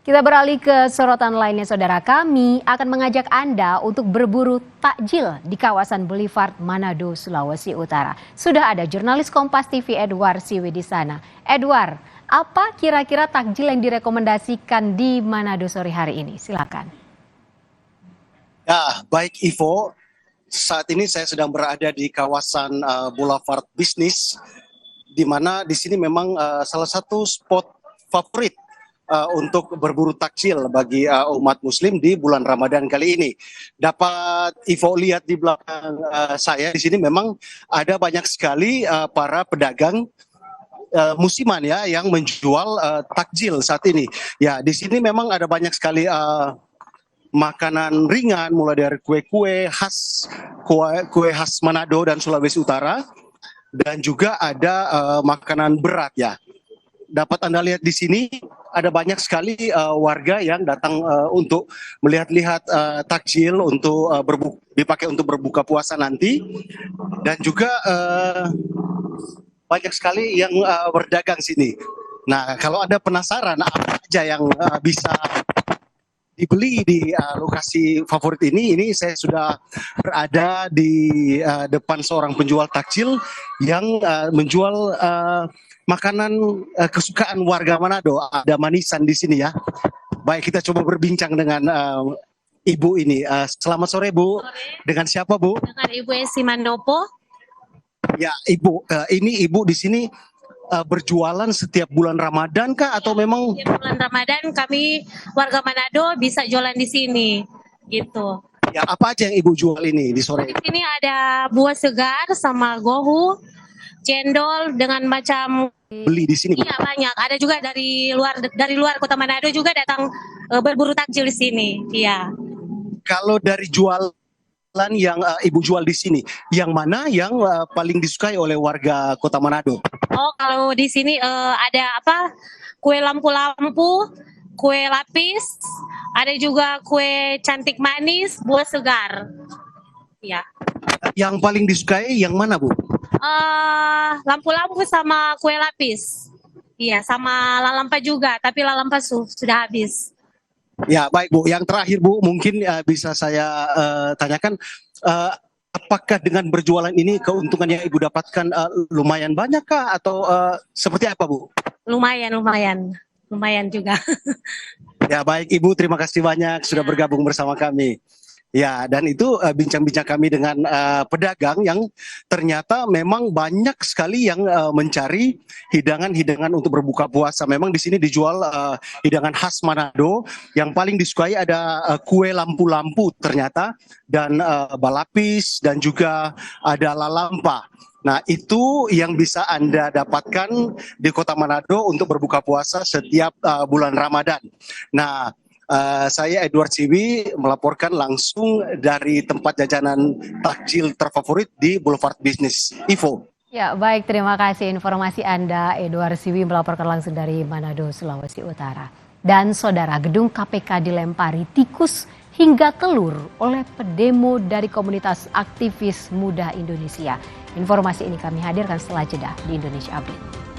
Kita beralih ke sorotan lainnya, saudara. Kami akan mengajak Anda untuk berburu takjil di kawasan Boulevard Manado, Sulawesi Utara. Sudah ada jurnalis Kompas TV Edward Siwi di sana. Edward, apa kira-kira takjil yang direkomendasikan di Manado sore hari ini? Silakan. Ya, baik Ivo. Saat ini saya sedang berada di kawasan Boulevard Bisnis, di mana di sini memang salah satu spot favorit untuk berburu takjil bagi umat muslim di bulan Ramadan kali ini. Dapat Ivo lihat di belakang saya di sini memang ada banyak sekali para pedagang musiman ya yang menjual takjil saat ini. Ya, di sini memang ada banyak sekali makanan ringan, mulai dari kue khas Manado dan Sulawesi Utara, dan juga ada makanan berat ya. Dapat Anda lihat di sini ada banyak sekali warga yang datang untuk melihat-lihat takjil untuk dipakai untuk berbuka puasa nanti, dan juga banyak sekali yang berdagang sini. Nah, kalau Anda penasaran apa aja yang bisa dibeli di lokasi favorit ini saya sudah berada di depan seorang penjual takjil yang menjual makanan kesukaan warga Manado. Ada manisan di sini ya. Baik, kita coba berbincang dengan Ibu ini. Selamat sore, Bu. Sore. Dengan siapa, Bu? Dengan Ibu Esi Mandopo. Ya, Ibu. Ini Ibu di sini berjualan setiap bulan Ramadan kah atau memang Setiap bulan Ramadan kami warga Manado bisa jualan di sini, gitu. ya, apa aja yang Ibu jual ini di sore Di sini ada buah segar sama gohu, cendol dengan macam beli di sini, Bu? iya banyak. Ada juga dari luar kota Manado juga datang berburu takjil di sini. Iya. Kalau dari jualan yang Ibu jual di sini, yang mana yang paling disukai oleh warga Kota Manado? Oh, kalau di sini ada apa? Kue lampu-lampu, kue lapis, ada juga kue cantik manis, buah segar. Ya. Yang paling disukai yang mana, Bu? Lampu-lampu sama kue lapis. Iya, sama lalampa juga, tapi lalampa sudah habis. Ya, baik, Bu. Yang terakhir, Bu, mungkin bisa saya tanyakan, apakah dengan berjualan ini keuntungan yang Ibu dapatkan lumayan banyak kah atau seperti apa, Bu? Lumayan juga. Ya, baik Ibu, terima kasih banyak sudah bergabung bersama kami. Ya, dan itu bincang-bincang kami dengan pedagang yang ternyata memang banyak sekali yang mencari hidangan-hidangan untuk berbuka puasa. Memang di sini dijual hidangan khas Manado. Yang paling disukai ada kue lampu-lampu ternyata, dan balapis, dan juga ada lalampa. Nah, itu yang bisa Anda dapatkan di Kota Manado untuk berbuka puasa setiap bulan Ramadan. Nah, saya Edward Siwi melaporkan langsung dari tempat jajanan takjil terfavorit di Boulevard Bisnis. Ivo. Ya, baik, terima kasih informasi Anda, Edward Siwi melaporkan langsung dari Manado, Sulawesi Utara. Dan saudara, gedung KPK dilempari tikus hingga telur oleh pedemo dari komunitas aktivis muda Indonesia. Informasi ini kami hadirkan setelah jeda di Indonesia Update.